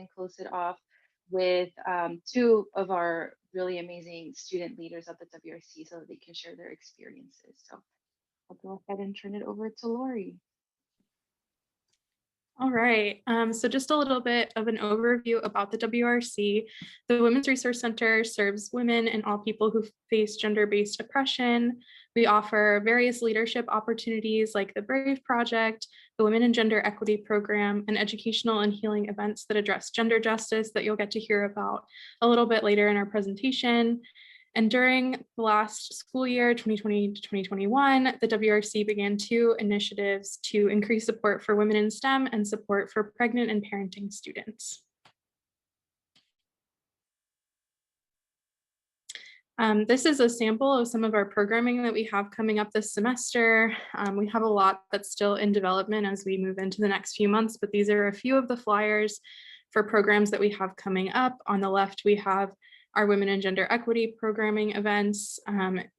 and close it off with two of our really amazing student leaders at the WRC so that they can share their experiences. So I'll go ahead and turn it over to Lori. All right. So just a little bit of an overview about the WRC. The Women's Resource Center serves women and all people who face gender-based oppression. We offer various leadership opportunities like the Brave Project, the Women and Gender Equity Program, and educational and healing events that address gender justice that you'll get to hear about a little bit later in our presentation. And during the last school year, 2020 to 2021, the WRC began two initiatives to increase support for women in STEM and support for pregnant and parenting students. This is a sample of some of our programming that we have coming up this semester. We have a lot that's still in development as we move into the next few months, but these are a few of the flyers for programs that we have coming up. On the left, we have our women and gender equity programming events,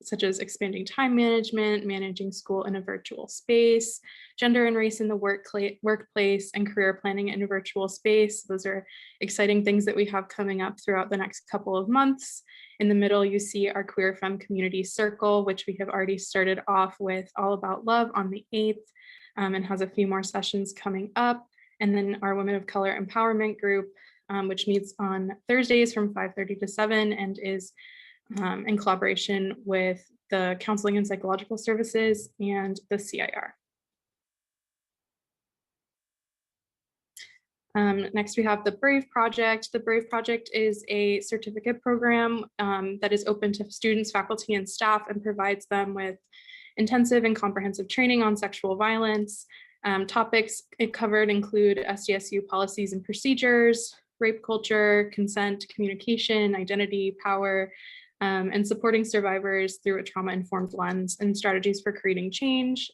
such as expanding time management, managing school in a virtual space, gender and race in the workplace, and career planning in a virtual space. Those are exciting things that we have coming up throughout the next couple of months. In the middle, you see our Queer Femme Community Circle, which we have already started off with All About Love on the 8th, and has a few more sessions coming up. And then our Women of Color Empowerment Group, which meets on Thursdays from 5:30 to 7 and is in collaboration with the Counseling and Psychological Services and the CIR. Next, we have the Brave Project. The Brave Project is a certificate program that is open to students, faculty, and staff and provides them with intensive and comprehensive training on sexual violence. Topics it covered include SDSU policies and procedures, rape culture, consent, communication, identity, power, and supporting survivors through a trauma-informed lens and strategies for creating change.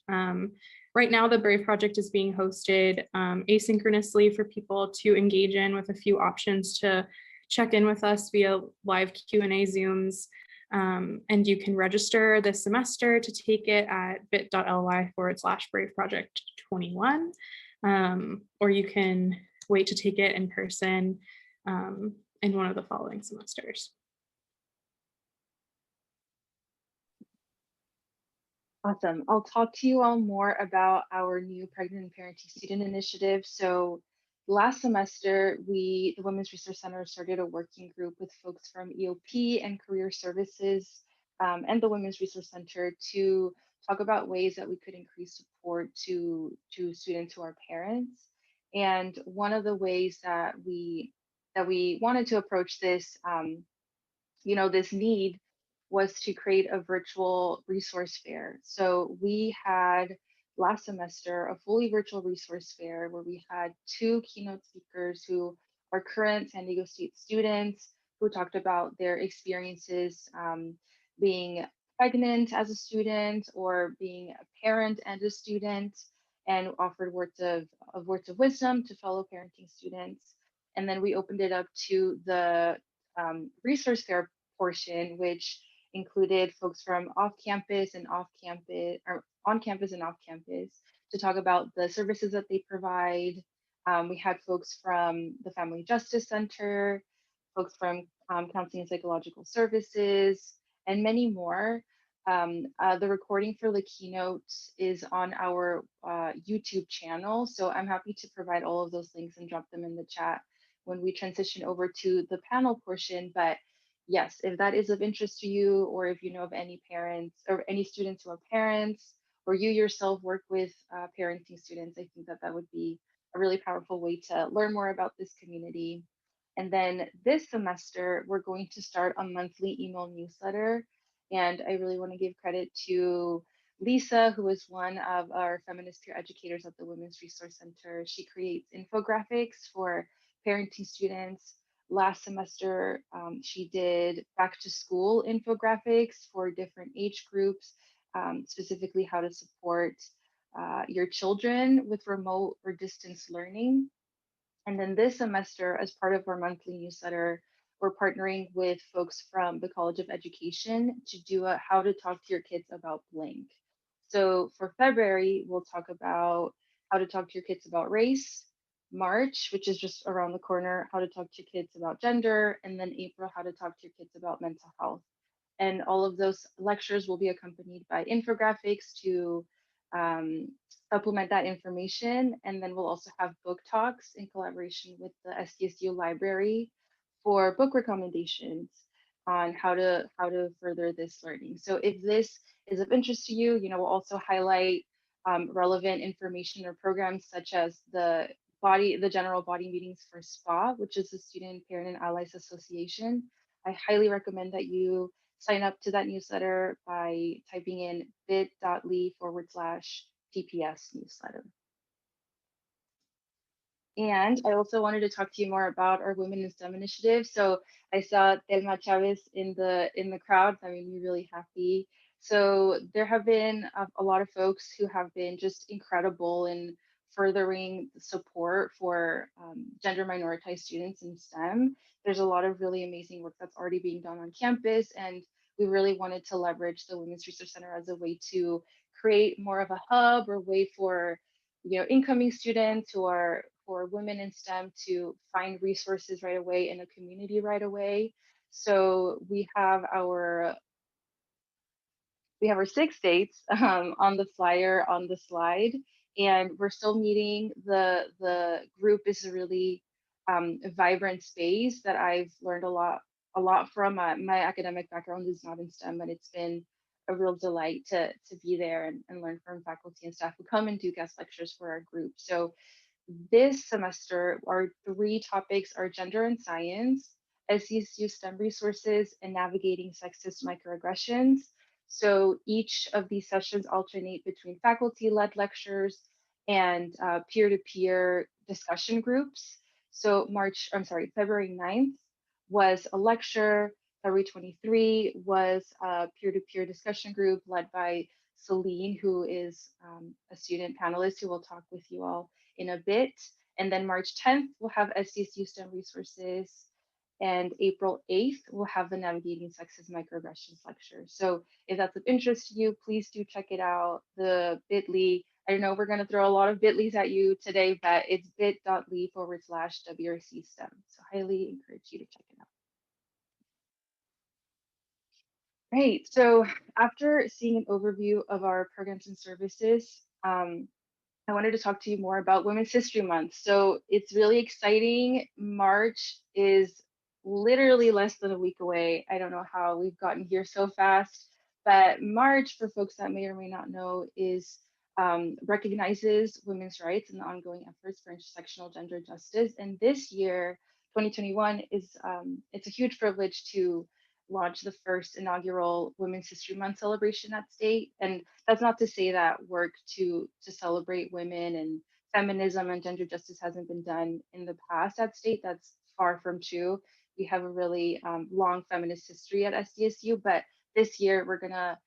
Right now, the Brave Project is being hosted asynchronously for people to engage in, with a few options to check in with us via live Q&A Zooms. And you can register this semester to take it at bit.ly/Brave Project 21, or you can wait to take it in person in one of the following semesters. Awesome. I'll talk to you all more about our new Pregnant and Parenting Student Initiative. So last semester, the Women's Resource Center started a working group with folks from EOP and Career Services and the Women's Resource Center to talk about ways that we could increase support to students who are parents. And one of the ways that we wanted to approach this, this need was to create a virtual resource fair. So we had last semester a fully virtual resource fair where we had two keynote speakers who are current San Diego State students who talked about their experiences being pregnant as a student or being a parent and a student, and offered words of wisdom to fellow parenting students. And then we opened it up to the resource fair portion, which included folks from off campus and off campus, or on campus and off campus, to talk about the services that they provide. We had folks from the Family Justice Center, folks from Counseling and Psychological Services, and many more. The recording for the keynote is on our YouTube channel, so I'm happy to provide all of those links and drop them in the chat when we transition over to the panel portion. But yes, if that is of interest to you, or if you know of any parents or any students who are parents, or you yourself work with parenting students, I think that that would be a really powerful way to learn more about this community. And then this semester, we're going to start a monthly email newsletter. And I really want to give credit to Lisa, who is one of our feminist peer educators at the Women's Resource Center. She creates infographics for parenting students. Last semester, she did back to school infographics for different age groups, specifically how to support your children with remote or distance learning. And then this semester, as part of our monthly newsletter, we're partnering with folks from the College of Education to do a how to talk to your kids about blank. So for February, we'll talk about how to talk to your kids about race. March, which is just around the corner, how to talk to your kids about gender, and then April, how to talk to your kids about mental health. And all of those lectures will be accompanied by infographics to um, supplement that information. And then we'll also have book talks in collaboration with the SDSU library for book recommendations on how to further this learning. So if this is of interest to you, we'll also highlight relevant information or programs such as the general body meetings for SPA, which is the Student Parent and Allies Association. I highly recommend that you sign up to that newsletter by typing in bit.ly/TPS newsletter. And I also wanted to talk to you more about our Women in STEM initiative. So I saw Telma Chavez in the crowd. That made me really happy. So there have been a lot of folks who have been just incredible in furthering support for gender minoritized students in STEM. There's a lot of really amazing work that's already being done on campus, and we really wanted to leverage the Women's Resource Center as a way to create more of a hub or way for incoming students who are for women in STEM to find resources right away in a community right away. So we have our 6 dates on the flyer on the slide, and we're still meeting. The group is a really vibrant space that I've learned a lot from. My academic background is not in STEM, but it's been a real delight to be there and learn from faculty and staff who come and do guest lectures for our group. So this semester, our 3 topics are gender and science, SESU STEM resources, and navigating sexist microaggressions. So each of these sessions alternate between faculty-led lectures and peer-to-peer discussion groups. So February 9th was a lecture. February 23 was a peer-to-peer discussion group led by Celine, who is a student panelist who will talk with you all in a bit. And then March 10th, we'll have SDSU STEM resources. And April 8th, we'll have the Navigating Sexist Microaggressions lecture. So if that's of interest to you, please do check it out. The bit.ly, I know we're going to throw a lot of bit.lys at you today, but it's bit.ly/WRC STEM. So highly encourage you to check it out. Great. So after seeing an overview of our programs and services, I wanted to talk to you more about Women's History Month. So it's really exciting. March is literally less than a week away. I don't know how we've gotten here so fast, but March, for folks that may or may not know, is recognizes women's rights and the ongoing efforts for intersectional gender justice. And this year, 2021, it's a huge privilege to launch the first inaugural Women's History Month celebration at State. And that's not to say that work to celebrate women and feminism and gender justice hasn't been done in the past at State. That's far from true. We have a really long feminist history at SDSU, but this year we're gonna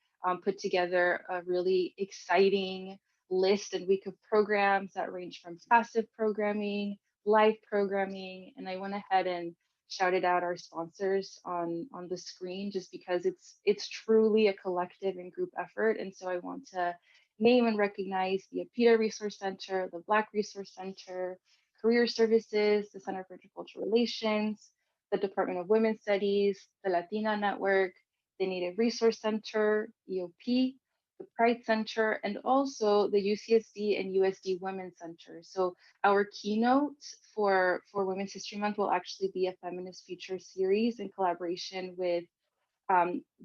put together a really exciting list and week of programs that range from passive programming, live programming, and I went ahead and shouted out our sponsors on the screen just because it's truly a collective and group effort. And so I want to name and recognize the APITA Resource Center, the Black Resource Center, Career Services, the Center for Intercultural Relations, the Department of Women's Studies, the Latina Network, the Native Resource Center, EOP, the Pride Center, and also the UCSD and USD Women's Center. So our keynote for Women's History Month will actually be a feminist future series in collaboration with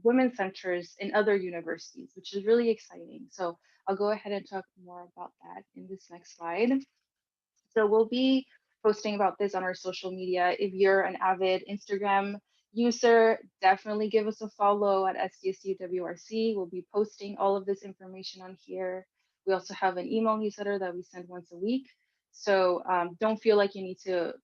women's centers in other universities, which is really exciting. So I'll go ahead and talk more about that in this next slide. So we'll be posting about this on our social media. If you're an avid Instagram user, definitely give us a follow at SDSU WRC. We'll be posting all of this information on here. We also have an email newsletter that we send once a week. So don't feel like you need to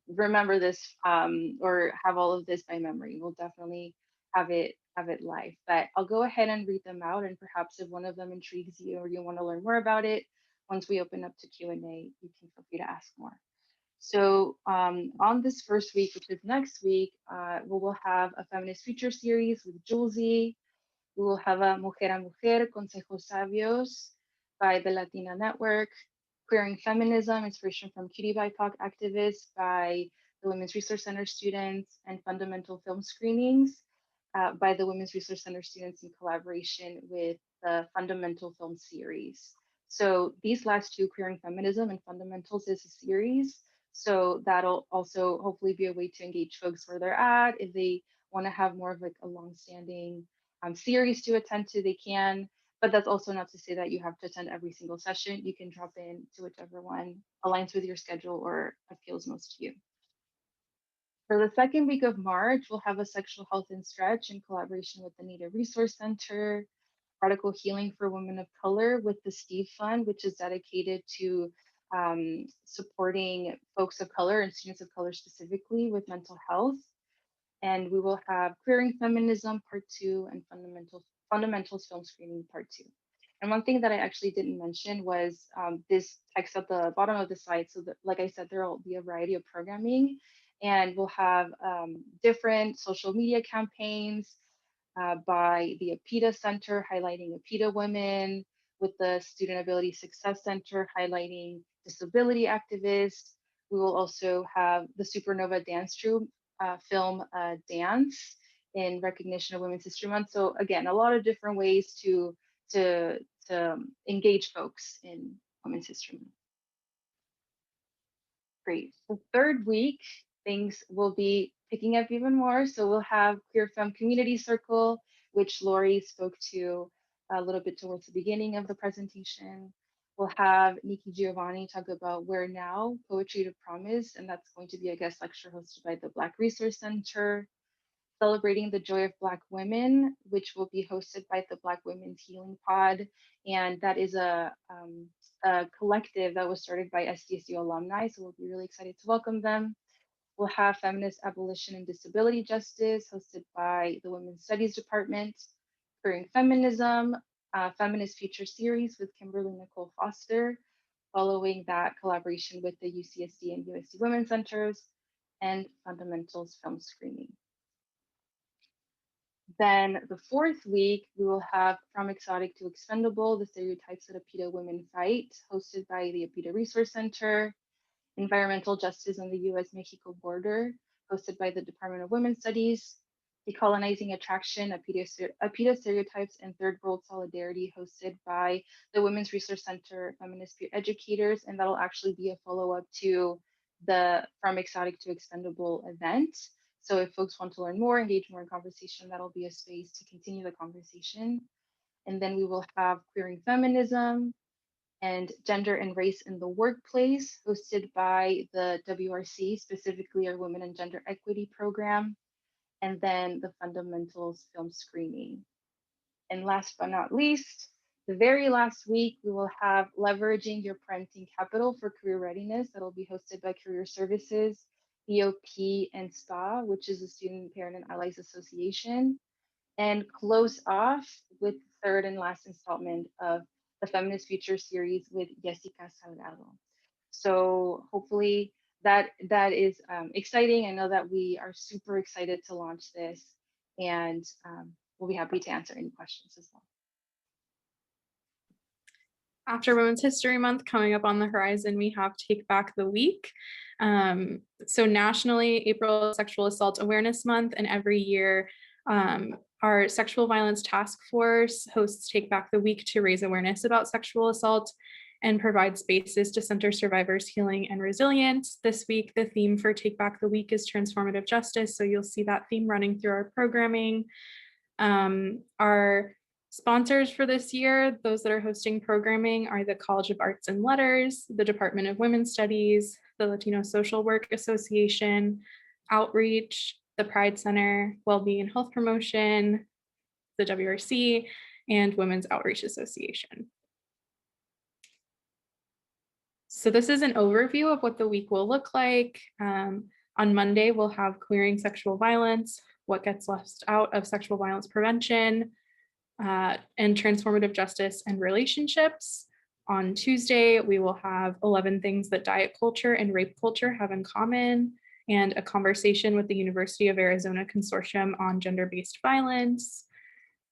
remember this or have all of this by memory. We'll definitely have it live. But I'll go ahead and read them out, and perhaps if one of them intrigues you or you want to learn more about it, once we open up to Q&A, you can feel free to ask more. So on this first week, which is next week, we will have a Feminist Future series with Julesy. We will have a Mujer a Mujer, Consejos Sabios by the Latina Network. Queering Feminism, Inspiration from Cutie BIPOC Activists by the Women's Resource Center students, and Fundamental Film Screenings by the Women's Resource Center students in collaboration with the Fundamental Film Series. So these last two, Queering Feminism and Fundamentals, is a series. So that'll also hopefully be a way to engage folks where they're at. If they want to have more of like a longstanding series to attend to, they can. But that's also not to say that you have to attend every single session. You can drop in to whichever one aligns with your schedule or appeals most to you. For the second week of March, we'll have a sexual health and stretch in collaboration with the Native Resource Center, Radical Healing for Women of Color with the Steve Fund, which is dedicated to supporting folks of color and students of color specifically with mental health. And we will have Queering Feminism Part 2 and Fundamentals Film Screening Part 2. And one thing that I actually didn't mention was this text at the bottom of the slide. So that, like I said, there will be a variety of programming, and we'll have different social media campaigns by the APITA Center highlighting APITA women, with the Student Ability Success Center highlighting disability activists. We will also have the Supernova Dance Troupe film Dance in recognition of Women's History Month. So again, a lot of different ways to engage folks in Women's History Month. Great. The third week, things will be picking up even more. So we'll have Queer Femme Community Circle, which Lori spoke to a little bit towards the beginning of the presentation. We'll have Nikki Giovanni talk about Where Now, Poetry to Promise, and that's going to be a guest lecture hosted by the Black Resource Center. Celebrating the Joy of Black Women, which will be hosted by the Black Women's Healing Pod. And that is a collective that was started by SDSU alumni, so we'll be really excited to welcome them. We'll have Feminist Abolition and Disability Justice, hosted by the Women's Studies Department. Queering Feminism, Feminist Future Series with Kimberly Nicole Foster, following that collaboration with the UCSD and USC Women's Centers, and Fundamentals Film Screening. Then the fourth week, we will have From Exotic to Expendable, the stereotypes that APITA women fight, hosted by the APITA Resource Center. Environmental Justice on the US-Mexico border, hosted by the Department of Women's Studies. Decolonizing Attraction, APITA Stereotypes and Third World Solidarity, hosted by the Women's Resource Center Feminist Peer Educators, and that'll actually be a follow-up to the From Exotic to Expendable event. So if folks want to learn more, engage more in conversation, that'll be a space to continue the conversation. And then we will have Queering Feminism and Gender and Race in the Workplace, hosted by the WRC, specifically our Women and Gender Equity Program, and then the Fundamentals Film Screening. And last but not least, the very last week, we will have Leveraging Your Parenting Capital for Career Readiness. That'll be hosted by Career Services, BOP, and STA, which is the Student Parent and Allies Association. And close off with the third and last installment of the Feminist Future series with Jessica Salgado. So hopefully that is exciting. I know that we are super excited to launch this, and we'll be happy to answer any questions as well. After Women's History Month coming up on the horizon, we have Take Back the Week. So nationally, April is Sexual Assault Awareness Month, and every year our Sexual Violence Task Force hosts Take Back the Week to raise awareness about sexual assault and provide spaces to center survivors' healing and resilience. This week, the theme for Take Back the Week is transformative justice, so you'll see that theme running through our programming. Our sponsors for this year, those that are hosting programming, are the College of Arts and Letters, the Department of Women's Studies, the Latino Social Work Association, Outreach, the Pride Center, Wellbeing and Health Promotion, the WRC, and Women's Outreach Association. So this is an overview of what the week will look like. On Monday, we'll have Queering Sexual Violence, what gets left out of sexual violence prevention, and transformative justice and relationships. On Tuesday, we will have 11 things that diet culture and rape culture have in common, and a conversation with the University of Arizona Consortium on gender-based violence.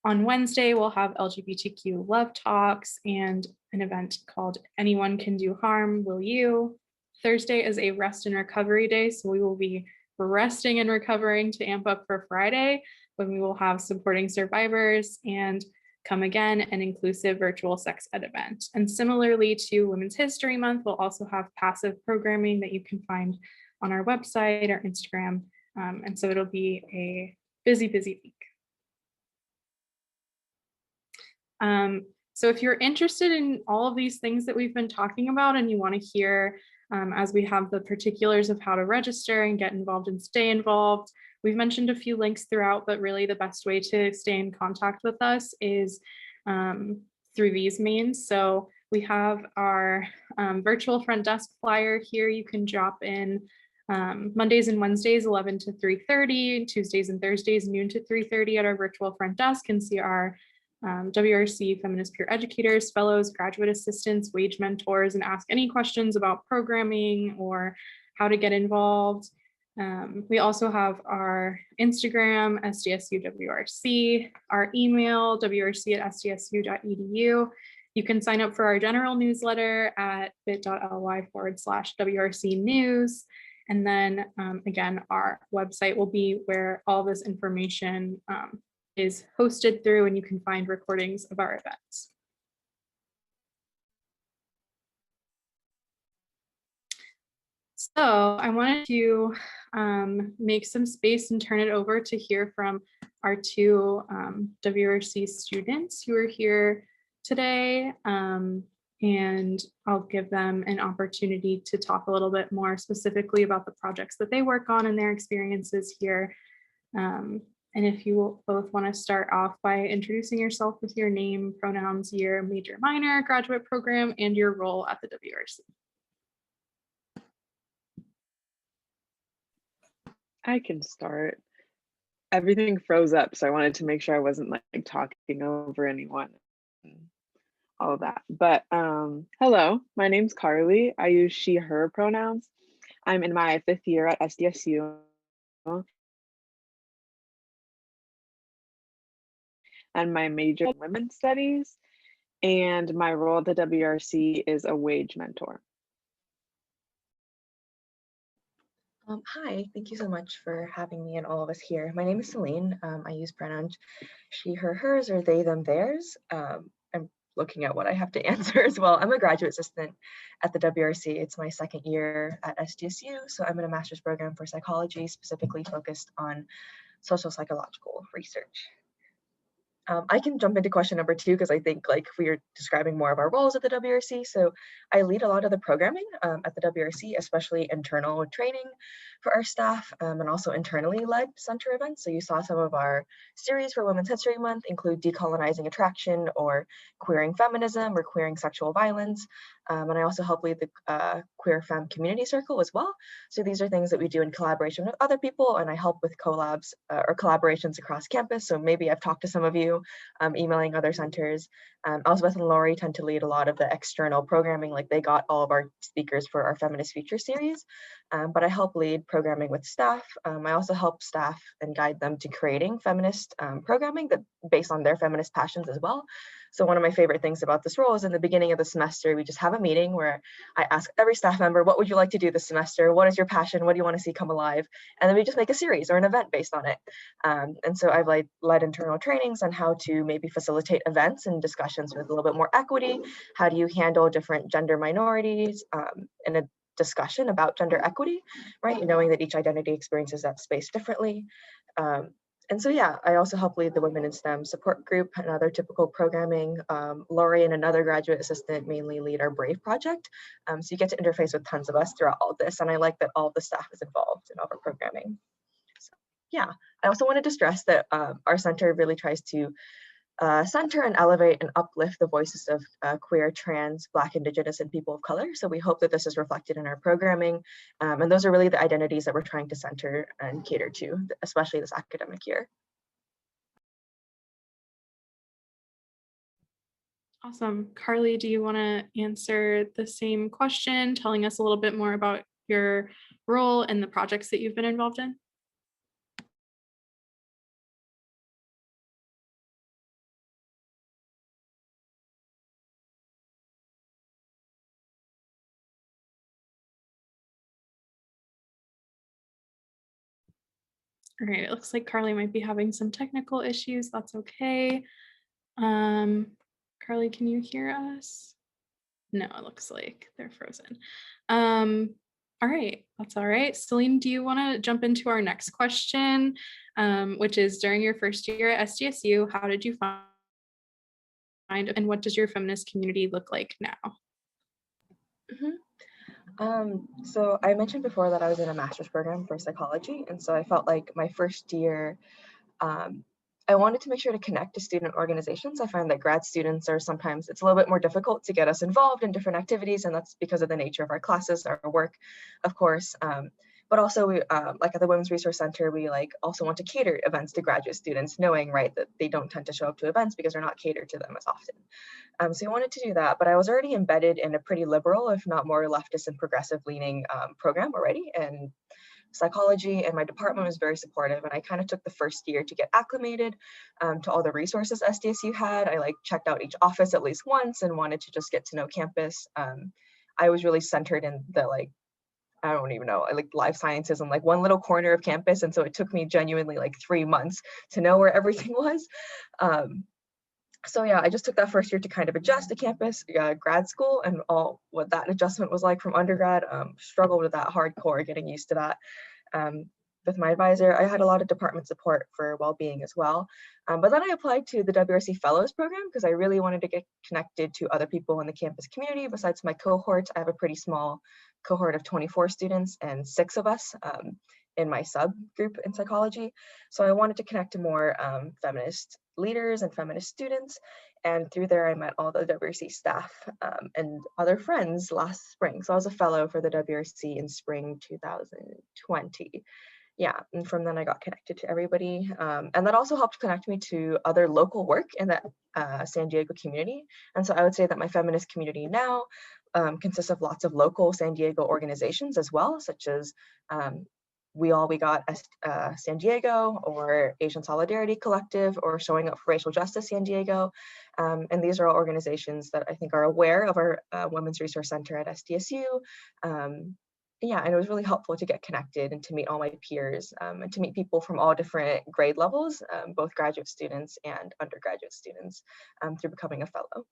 On Wednesday, we'll have LGBTQ love talks and an event called Anyone Can Do Harm, Will You? Thursday is a rest and recovery day, so we will be resting and recovering to amp up for Friday, when we will have supporting survivors and Come Again, an inclusive virtual sex ed event. And similarly to Women's History Month, we'll also have passive programming that you can find on our website or Instagram. And so it'll be a busy, busy week. So if you're interested in all of these things that we've been talking about and you want to hear as we have the particulars of how to register and get involved and stay involved, we've mentioned a few links throughout, but really the best way to stay in contact with us is through these means. So we have our virtual front desk flyer here. You can drop in Mondays and Wednesdays, 11 to 3:30, Tuesdays and Thursdays, noon to 3:30 at our virtual front desk, and see our WRC feminist peer educators, fellows, graduate assistants, wage mentors, and ask any questions about programming or how to get involved. We also have our Instagram, SDSU-WRC, our email, wrc@sdsu.edu. You can sign up for our general newsletter at bit.ly/WRC news. And then again, our website will be where all this information is hosted through, and you can find recordings of our events. So I wanted to make some space and turn it over to hear from our two WRC students who are here today. And I'll give them an opportunity to talk a little bit more specifically about the projects that they work on and their experiences here. And if you both want to start off by introducing yourself with your name, pronouns, year, major, minor, graduate program, and your role at the WRC. I can start. Everything froze up, so I wanted to make sure I wasn't like talking over anyone, all of that. But hello, my name's Carly. I use she, her pronouns. I'm in my 5th year at SDSU. And my major in women's studies, and my role at the WRC is a wage mentor. Hi, thank you so much for having me and all of us here. My name is Celine. I use pronouns she, her, hers, or they, them, theirs. I'm looking at what I have to answer as well. I'm a graduate assistant at the WRC. It's my 2nd year at SDSU, so I'm in a master's program for psychology, specifically focused on social psychological research. I can jump into question number 2 because I think like we are describing more of our roles at the WRC. So I lead a lot of the programming at the WRC, especially internal training for our staff and also internally led center events. So you saw some of our series for Women's History Month include Decolonizing Attraction or Queering Feminism or Queering Sexual Violence. And I also help lead the Queer Femme Community Circle as well. So these are things that we do in collaboration with other people, and I help with collabs or collaborations across campus. So maybe I've talked to some of you emailing other centers. Elizabeth and Lori tend to lead a lot of the external programming, like they got all of our speakers for our Feminist Future series, but I help lead programming with staff. I also help staff and guide them to creating feminist programming that based on their feminist passions as well. So one of my favorite things about this role is in the beginning of the semester, we just have a meeting where I ask every staff member, what would you like to do this semester? What is your passion? What do you want to see come alive? And then we just make a series or an event based on it. And so I've led internal trainings on how to maybe facilitate events and discussions with a little bit more equity. How do you handle different gender minorities in a discussion about gender equity, right? Knowing that each identity experiences that space differently. And so, yeah, I also help lead the Women in STEM support group and other typical programming. Lori and another graduate assistant mainly lead our BRAVE project. So you get to interface with tons of us throughout all this. And I like that all of the staff is involved in all of our programming. So, yeah, I also wanted to stress that our center really tries to center and elevate and uplift the voices of queer, trans, Black, Indigenous, and people of color. So we hope that this is reflected in our programming. And those are really the identities that we're trying to center and cater to, especially this academic year. Awesome. Carly, do you want to answer the same question, telling us a little bit more about your role and the projects that you've been involved in? All right, it looks like Carly might be having some technical issues. That's okay. Carly, can you hear us? No, it looks like they're frozen. All right, that's all right. Celine, do you want to jump into our next question, which is during your first year at SDSU, how did you find and what does your feminist community look like now? So I mentioned before that I was in a master's program for psychology, and so I felt like my first year, I wanted to make sure to connect to student organizations. I find that grad students are sometimes, it's a little bit more difficult to get us involved in different activities, and that's because of the nature of our classes, our work, of course. But also, we like at the Women's Resource Center, we like also want to cater events to graduate students, knowing right that they don't tend to show up to events because they're not catered to them as often. So I wanted to do that, but I was already embedded in a pretty liberal, if not more leftist and progressive leaning program already, and psychology, and my department was very supportive, and I kind of took the first year to get acclimated to all the resources SDSU had. I like checked out each office at least once and wanted to just get to know campus. I was really centered in the I don't even know, like life sciences and like one little corner of campus, and so it took me genuinely like 3 months to know where everything was. So yeah, I just took that first year to kind of adjust to campus, grad school, and all what that adjustment was like from undergrad. Struggled with that hardcore, getting used to that. With my advisor, I had a lot of department support for well-being as well. But then I applied to the WRC Fellows program because I really wanted to get connected to other people in the campus community. Besides my cohort, I have a pretty small cohort of 24 students and 6 of us in my subgroup in psychology. So I wanted to connect to more feminist leaders and feminist students. And through there, I met all the WRC staff and other friends last spring. So I was a fellow for the WRC in spring 2020. Yeah, and from then I got connected to everybody. And that also helped connect me to other local work in the San Diego community. And so I would say that my feminist community now consists of lots of local San Diego organizations as well, such as We Got San Diego, or Asian Solidarity Collective, or Showing Up for Racial Justice San Diego. And these are all organizations that I think are aware of our Women's Resource Center at SDSU. Yeah, and it was really helpful to get connected and to meet all my peers and to meet people from all different grade levels, both graduate students and undergraduate students, through becoming a fellow.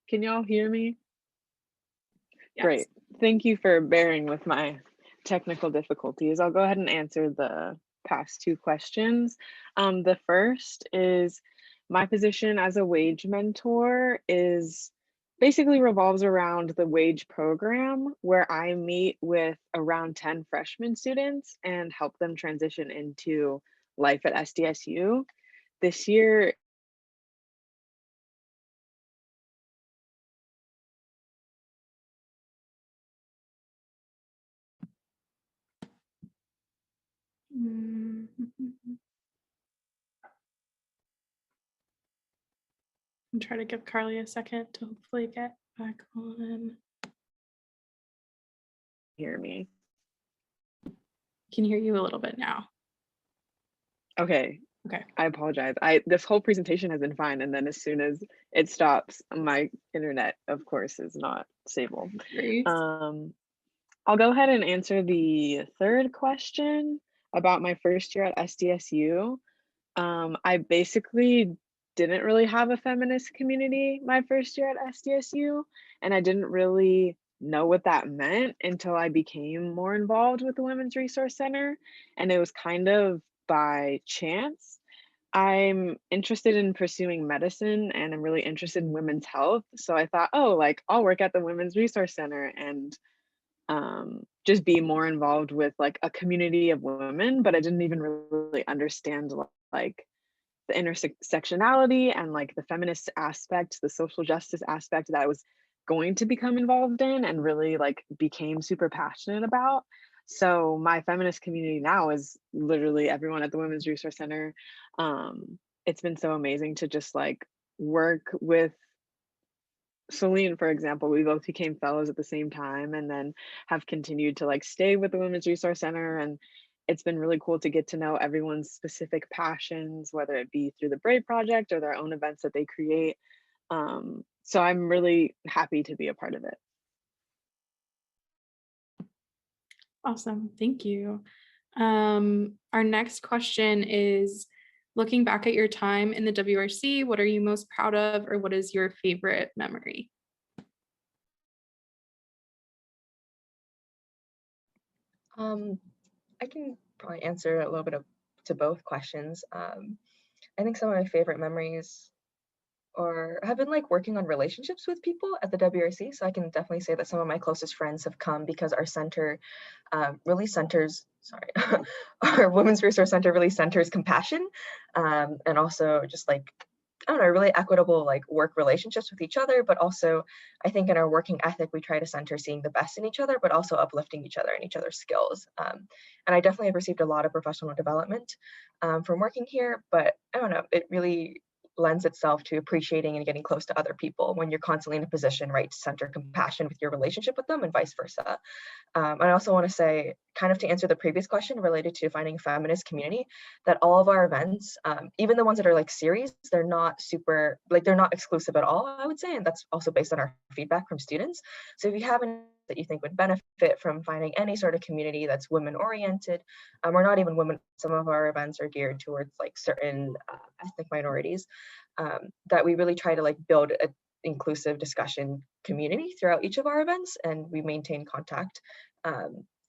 Can y'all hear me? Yes. Great. Thank you for bearing with my technical difficulties. I'll go ahead and answer the past 2 questions. The first is, my position as a wage mentor is basically revolves around the wage program, where I meet with around 10 freshman students and help them transition into life at SDSU. This year, And try to give Carly a second to hopefully get back on. hear me. Can hear you a little bit now. Okay. Okay. I apologize. This whole presentation has been fine, and then as soon as it stops, my internet, of course, is not stable. Great. I'll go ahead and answer the third question about my first year at SDSU. I basically didn't really have a feminist community my first year at SDSU, and I didn't really know what that meant until I became more involved with the Women's Resource Center, and it was kind of by chance. I'm interested in pursuing medicine, and I'm really interested in women's health, so I thought, oh, like I'll work at the Women's Resource Center and just be more involved with like a community of women, but I didn't even really understand like the intersectionality and like the feminist aspect, the social justice aspect that I was going to become involved in and really like became super passionate about. So my feminist community now is literally everyone at the Women's Resource Center. It's been so amazing to just like work with Celine, for example. We both became fellows at the same time and then have continued to like stay with the Women's Resource Center. And it's been really cool to get to know everyone's specific passions, whether it be through the Brave Project or their own events that they create. So I'm really happy to be a part of it. Awesome. Thank you. Our next question is, looking back at your time in the WRC, what are you most proud of, or what is your favorite memory? Um, I can probably answer a little bit to both questions. I think some of my favorite memories or have been like working on relationships with people at the WRC. So I can definitely say that some of my closest friends have come because our center really centers, sorry, our Women's Resource Center really centers compassion, and also just like, I don't know, really equitable like work relationships with each other, but also I think in our working ethic, we try to center seeing the best in each other, but also uplifting each other and each other's skills. And I definitely have received a lot of professional development from working here, but I don't know, it really lends itself to appreciating and getting close to other people when you're constantly in a position, right, to center compassion with your relationship with them and vice versa. I also want to say, kind of to answer the previous question related to finding a feminist community, that all of our events, even the ones that are like series, they're not super, like they're not exclusive at all, I would say. And that's also based on our feedback from students. So if you have any that you think would benefit from finding any sort of community that's women oriented, or not even women, some of our events are geared towards like certain ethnic minorities, that we really try to like build a inclusive discussion community throughout each of our events, and we maintain contact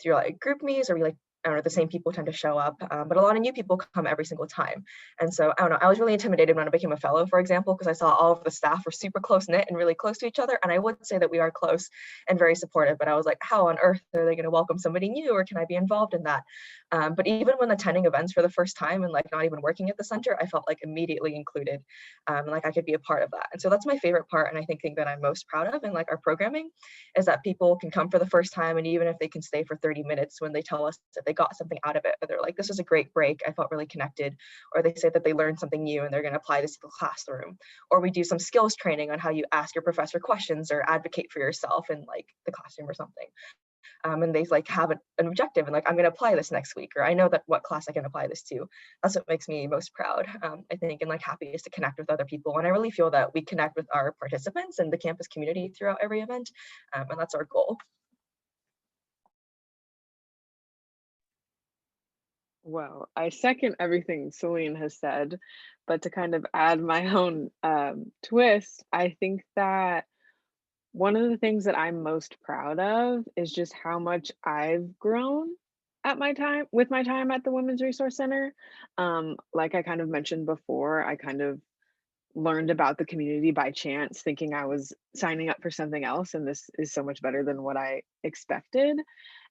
through like group meets, or we like, I don't know, the same people tend to show up, but a lot of new people come every single time. And so I don't know, I was really intimidated when I became a fellow, for example, because I saw all of the staff were super close knit and really close to each other. And I would say that we are close and very supportive, but I was like, how on earth are they going to welcome somebody new, or can I be involved in that? But even when attending events for the first time and like not even working at the center, I felt like immediately included, and like I could be a part of that. And so that's my favorite part, and I think that I'm most proud of in like our programming, is that people can come for the first time, and even if they can stay for 30 minutes, when they tell us that they got something out of it, or they're like, this was a great break, I felt really connected, or they say that they learned something new and they're going to apply this to the classroom, or we do some skills training on how you ask your professor questions or advocate for yourself in like the classroom or something. And they like have an objective and like, I'm going to apply this next week, or I know that what class I can apply this to. That's what makes me most proud, I think, and like happiest to connect with other people. And I really feel that we connect with our participants and the campus community throughout every event, and that's our goal. Well, I second everything Celine has said, but to kind of add my own twist, I think that one of the things that I'm most proud of is just how much I've grown at my time with my time at the Women's Resource Center. Like I kind of mentioned before, I kind of learned about the community by chance, thinking I was signing up for something else, and this is so much better than what I expected.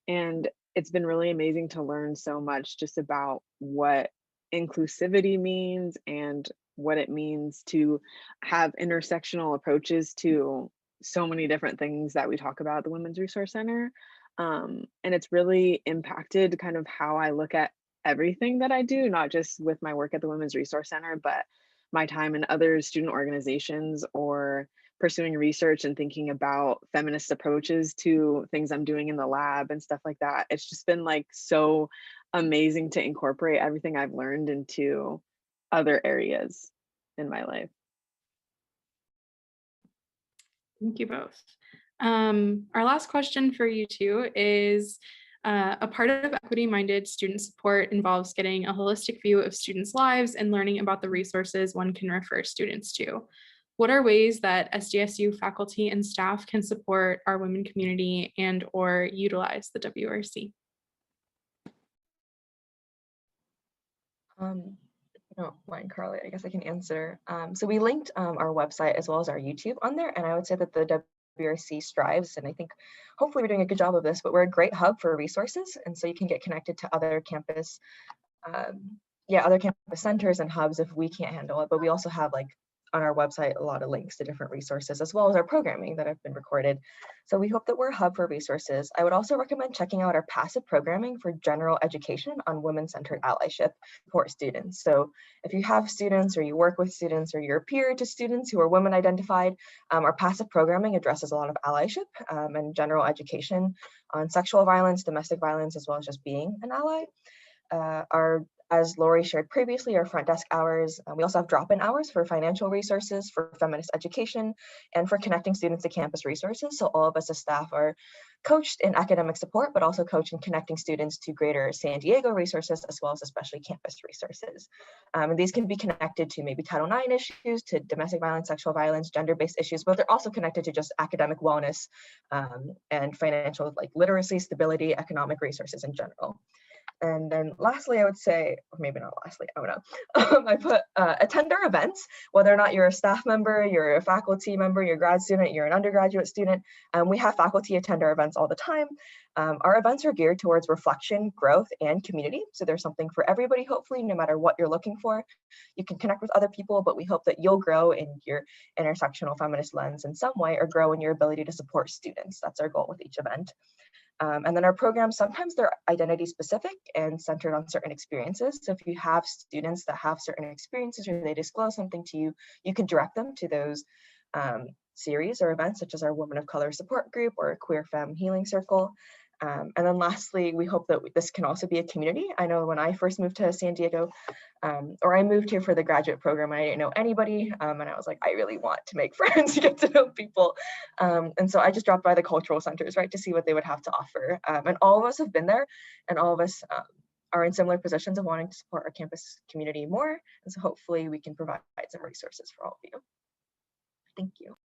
And it's been really amazing to learn so much just about what inclusivity means and what it means to have intersectional approaches to so many different things that we talk about at the Women's Resource Center. And it's really impacted kind of how I look at everything that I do, not just with my work at the Women's Resource Center, but my time in other student organizations or pursuing research and thinking about feminist approaches to things I'm doing in the lab and stuff like that. It's just been like so amazing to incorporate everything I've learned into other areas in my life. Thank you both. Our last question for you two is, a part of equity-minded student support involves getting a holistic view of students' lives and learning about the resources one can refer students to. What are ways that SDSU faculty and staff can support our women community and or utilize the WRC? No, mine, Carly, I guess I can answer. So we linked our website as well as our YouTube on there, and I would say that the WRC strives, and I think hopefully we're doing a good job of this, but we're a great hub for resources, and so you can get connected to other campus, other campus centers and hubs if we can't handle it. But we also have like on our website a lot of links to different resources as well as our programming that have been recorded. So we hope that we're a hub for resources. I would also recommend checking out our passive programming for general education on women-centered allyship support students. So if you have students or you work with students or you're a peer to students who are women identified, our passive programming addresses a lot of allyship and general education on sexual violence, domestic violence, as well as just being an ally. Our as Lori shared previously, our front desk hours, we also have drop-in hours for financial resources, for feminist education, and for connecting students to campus resources. So all of us as staff are coached in academic support, but also coached in connecting students to greater San Diego resources, as well as especially campus resources. And these can be connected to maybe Title IX issues, to domestic violence, sexual violence, gender-based issues, but they're also connected to just academic wellness and financial, like literacy, stability, economic resources in general. And then lastly, I would say, or maybe not lastly, I don't know, I put attend our events, whether or not you're a staff member, you're a faculty member, you're a grad student, you're an undergraduate student. We have faculty attend our events all the time. Our events are geared towards reflection, growth, and community. So there's something for everybody, hopefully, no matter what you're looking for. You can connect with other people, but we hope that you'll grow in your intersectional feminist lens in some way, or grow in your ability to support students. That's our goal with each event. And then our programs, sometimes they're identity specific and centered on certain experiences. So if you have students that have certain experiences or they disclose something to you, you can direct them to those series or events, such as our Women of Color support group or a Queer Femme Healing Circle. And then lastly, we hope that this can also be a community. I know when I first moved to San Diego, or I moved here for the graduate program, I didn't know anybody. And I was like, I really want to make friends, get to know people. And so I just dropped by the cultural centers, right, to see what they would have to offer. And all of us have been there, and all of us are in similar positions of wanting to support our campus community more. And so hopefully we can provide some resources for all of you. Thank you.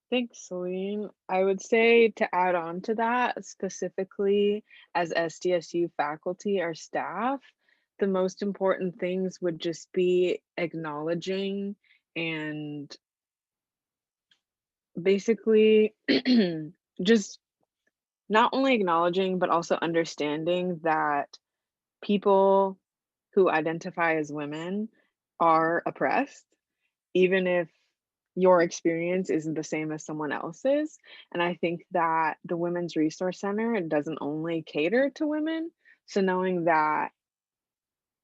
Thanks, Celine. I would say to add on to that, specifically as SDSU faculty or staff, the most important things would just be acknowledging and basically just not only acknowledging, but also understanding that people who identify as women are oppressed, even if your experience isn't the same as someone else's. And I think that the Women's Resource Center, it doesn't only cater to women. So knowing that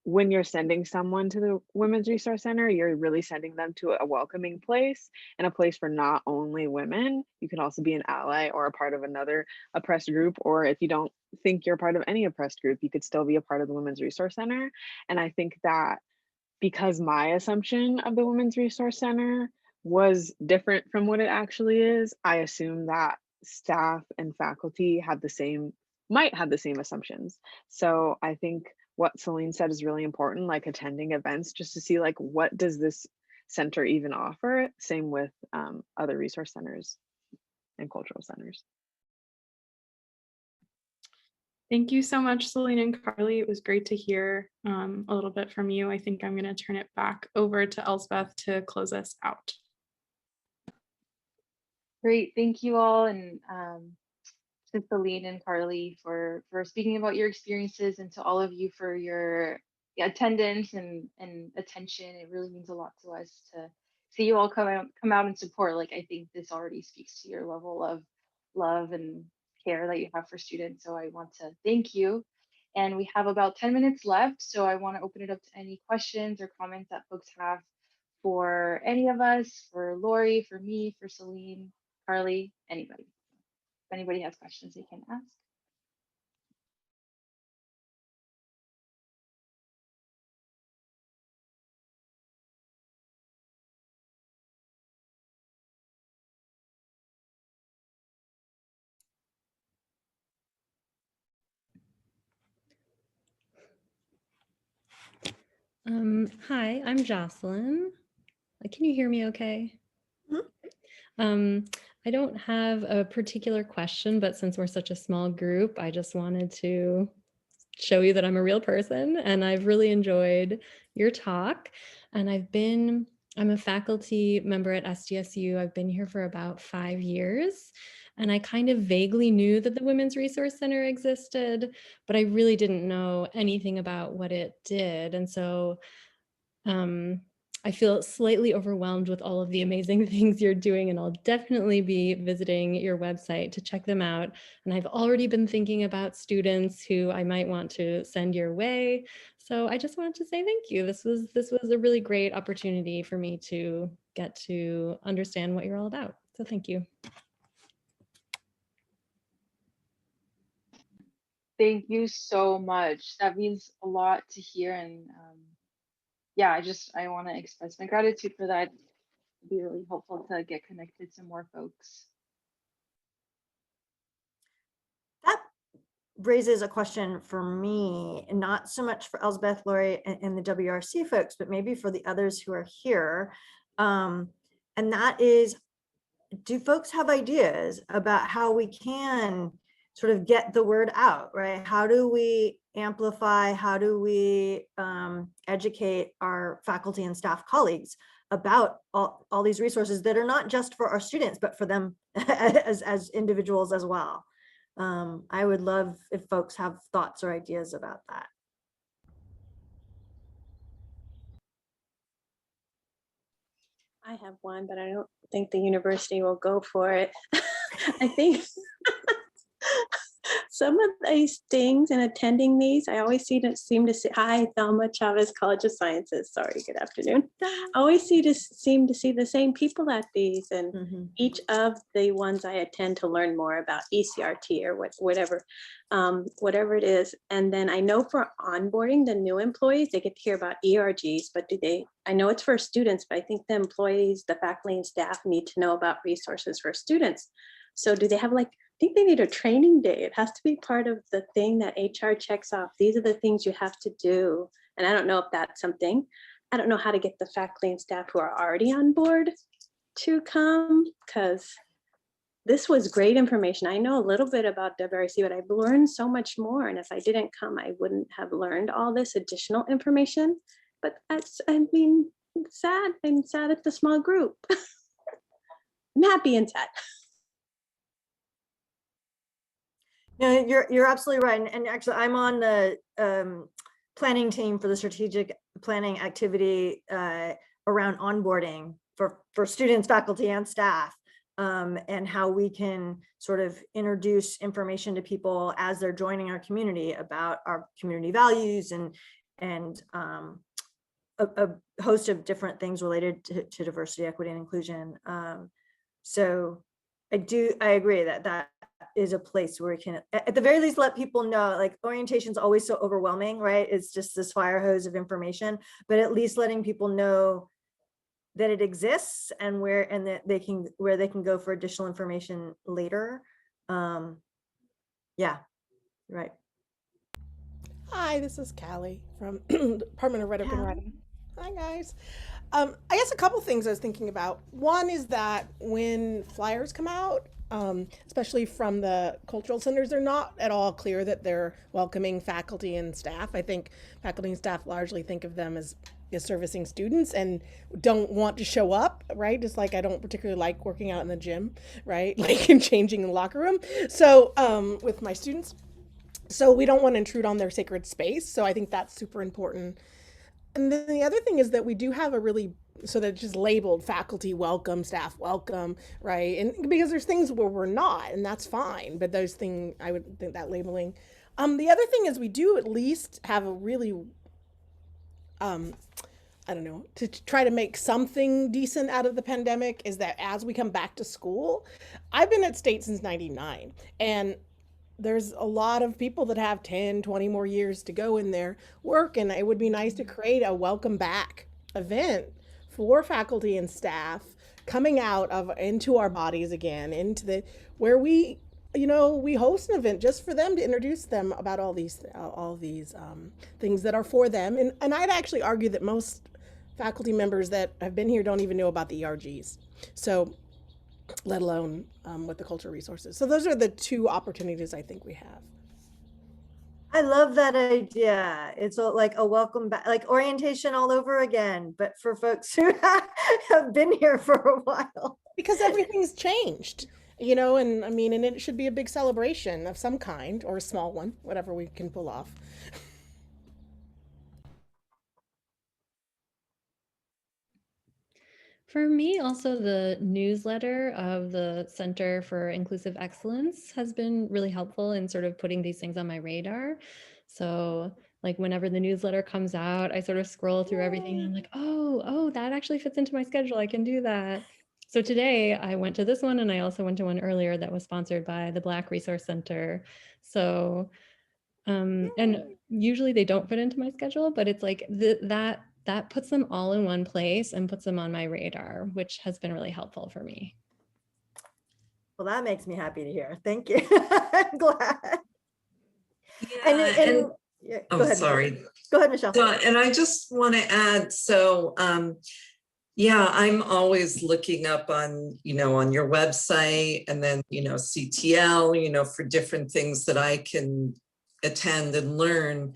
when you're sending someone to the Women's Resource Center, you're really sending them to a welcoming place and a place for not only women. You can also be an ally or a part of another oppressed group, or if you don't think you're part of any oppressed group, you could still be a part of the Women's Resource Center. And I think that because my assumption of the Women's Resource Center was different from what it actually is, I assume that staff and faculty have the same, might have the same assumptions. So I think what Celine said is really important, like attending events just to see like, what does this center even offer? Same with other resource centers and cultural centers. Thank you so much, Celine and Carly. It was great to hear a little bit from you. I think I'm going to turn it back over to Elsbeth to close us out. Great, thank you all, and to Celine and Carly for speaking about your experiences, and to all of you for your attendance and attention. It really means a lot to us to see you all come out and support. Like, I think this already speaks to your level of love and care that you have for students. So I want to thank you. And we have about 10 minutes left, so I want to open it up to any questions or comments that folks have for any of us, for Lori, for me, for Celine, Carly, anybody. If anybody has questions, they can ask. Hi, I'm Jocelyn. Can you hear me okay? I don't have a particular question, but since we're such a small group, I just wanted to show you that I'm a real person, and I've really enjoyed your talk. And I'm a faculty member at SDSU. I've been here for about 5 years, and I kind of vaguely knew that the Women's Resource Center existed, but I really didn't know anything about what it did. And so I feel slightly overwhelmed with all of the amazing things you're doing, and I'll definitely be visiting your website to check them out. And I've already been thinking about students who I might want to send your way. So I just wanted to say thank you. This was a really great opportunity for me to get to understand what you're all about. So thank you. Thank you so much. That means a lot to hear. And yeah, I want to express my gratitude for that. It'd be really helpful to get connected to more folks. That raises a question for me, and not so much for Elspeth, Lori, and the WRC folks, but maybe for the others who are here. And that is, do folks have ideas about how we can sort of get the word out, right? How do we amplify, how do we educate our faculty and staff colleagues about all these resources that are not just for our students, but for them as individuals as well? I would love if folks have thoughts or ideas about that. I have one, but I don't think the university will go for it. I think some of these things and attending these, I always seem to see, hi, Thelma Chavez, College of Sciences. Sorry, good afternoon. I always seem to see the same people at these, and each of the ones I attend to learn more about ECRT or whatever it is. And then I know for onboarding the new employees, they get to hear about ERGs, but I know it's for students, but I think the employees, the faculty and staff need to know about resources for students. So do they have I think they need a training day. It has to be part of the thing that HR checks off. These are the things you have to do. And I don't know if that's something. I don't know how to get the faculty and staff who are already on board to come, because this was great information. I know a little bit about WRC, but I've learned so much more. And if I didn't come, I wouldn't have learned all this additional information. But sad. I'm sad at the small group. I'm happy and sad. No, you're absolutely right. And actually, I'm on the planning team for the strategic planning activity around onboarding for students, faculty, and staff, and how we can sort of introduce information to people as they're joining our community about our community values and a host of different things related to diversity, equity, and inclusion. So I agree that is a place where we can, at the very least, let people know, orientation is always so overwhelming, right? It's just this fire hose of information, but at least letting people know that it exists and where they can go for additional information later. Yeah, right. Hi, this is Callie from Department of Red Oak and Writing. Hi, guys. I guess a couple things I was thinking about. One is that when flyers come out, especially from the cultural centers, they're not at all clear that they're welcoming faculty and staff. I think faculty and staff largely think of them as servicing students and don't want to show up, right? Just like I don't particularly like working out in the gym, right? And changing in the locker room. So with my students, so we don't want to intrude on their sacred space. So I think that's super important. And then the other thing is that we do have so that it's just labeled faculty welcome, staff welcome, right? And because there's things where we're not, and that's fine. But those things, I would think that labeling. The other thing is we do at least have a really, I don't know, to try to make something decent out of the pandemic is that as we come back to school, I've been at State since '99, and there's a lot of people that have 10, 20 more years to go in their work. And it would be nice to create a welcome back event for faculty and staff coming out into our bodies again, where we host an event just for them to introduce them about all these things that are for them. And I'd actually argue that most faculty members that have been here don't even know about the ERGs. So let alone with the cultural resources. So those are the two opportunities I think we have. I love that idea. It's like a welcome back, like orientation all over again, but for folks who have been here for a while. Because everything's changed, and and it should be a big celebration of some kind, or a small one, whatever we can pull off. For me, also the newsletter of the Center for Inclusive Excellence has been really helpful in sort of putting these things on my radar. So whenever the newsletter comes out, I sort of scroll through everything and I'm like, oh, that actually fits into my schedule. I can do that. So today I went to this one, and I also went to one earlier that was sponsored by the Black Resource Center. So And usually they don't fit into my schedule, but it's like that puts them all in one place and puts them on my radar, which has been really helpful for me. Well, that makes me happy to hear. Thank you. I'm glad. Yeah, Yeah, oh, go ahead, Michelle. sorry. Go ahead, Michelle. So, and I just want to add, so yeah, I'm always looking up on, on your website, and then, CTL, for different things that I can attend and learn.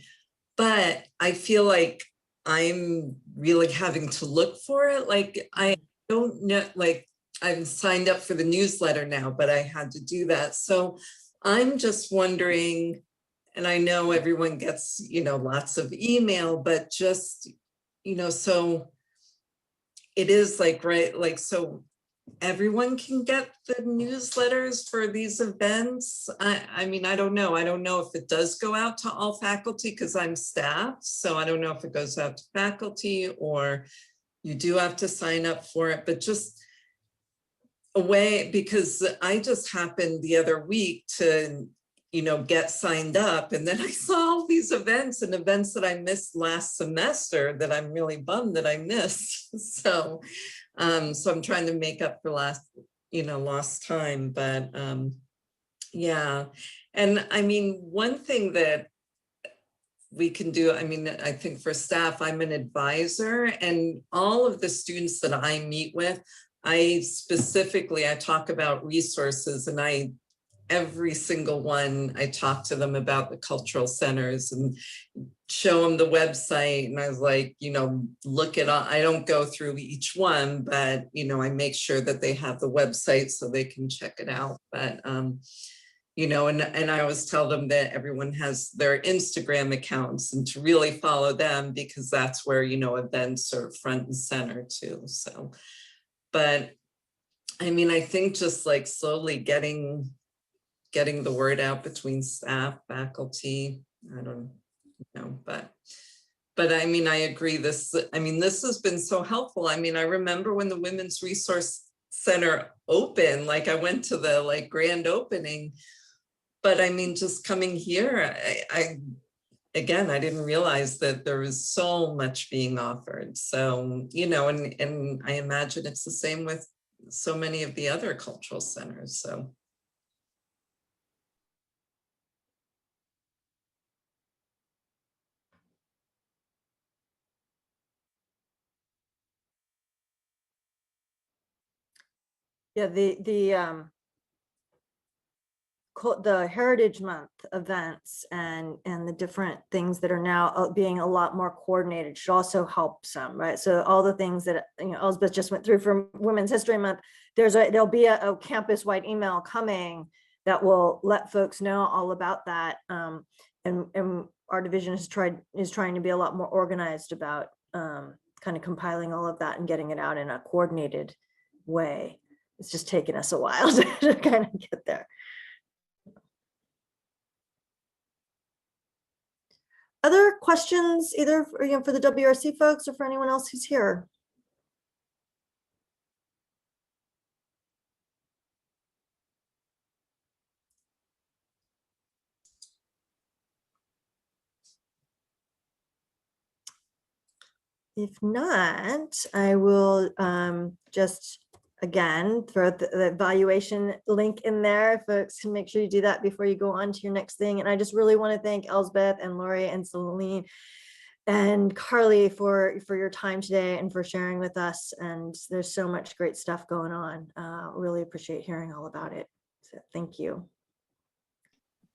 But I feel like I'm really having to look for it. Like, I don't know, like, I'm signed up for the newsletter now, but I had to do that. So I'm just wondering, and I know everyone gets, lots of email, but just, so it is like, right, like, so everyone can get the newsletters for these events. I mean, I don't know. I don't know if it does go out to all faculty because I'm staff. So I don't know if it goes out to faculty or you do have to sign up for it, but just a way, because I just happened the other week to, get signed up, and then I saw all these events and events that I missed last semester that I'm really bummed that I missed. So I'm trying to make up for lost time, but yeah. And I mean, one thing that we can do, I mean, I think for staff, I'm an advisor, and all of the students that I meet with, I talk about resources, and every single one, I talk to them about the cultural centers and show them the website. And I was like, look at all, I don't go through each one, but, I make sure that they have the website so they can check it out. But, and I always tell them that everyone has their Instagram accounts and to really follow them, because that's where, events are front and center too. So, but I mean, I think just like slowly getting the word out between staff, faculty, I don't know, but I mean, I agree, this has been so helpful. I mean, I remember when the Women's Resource Center opened, like I went to the grand opening, but I mean, just coming here, again, I didn't realize that there was so much being offered. So, and I imagine it's the same with so many of the other cultural centers, so. Yeah, the Heritage Month events and the different things that are now being a lot more coordinated should also help some, right? So all the things that Elspeth just went through for Women's History Month, there'll be a campus-wide email coming that will let folks know all about that. And our division is trying to be a lot more organized about kind of compiling all of that and getting it out in a coordinated way. It's just taken us a while to kind of get there. Other questions, either for the WRC folks or for anyone else who's here? If not, I will just again throw the evaluation link in there. Folks can make sure you do that before you go on to your next thing. And I just really want to thank Elspeth and Lori and Celine and Carly for your time today and for sharing with us. And there's so much great stuff going on. Really appreciate hearing all about it. So thank you.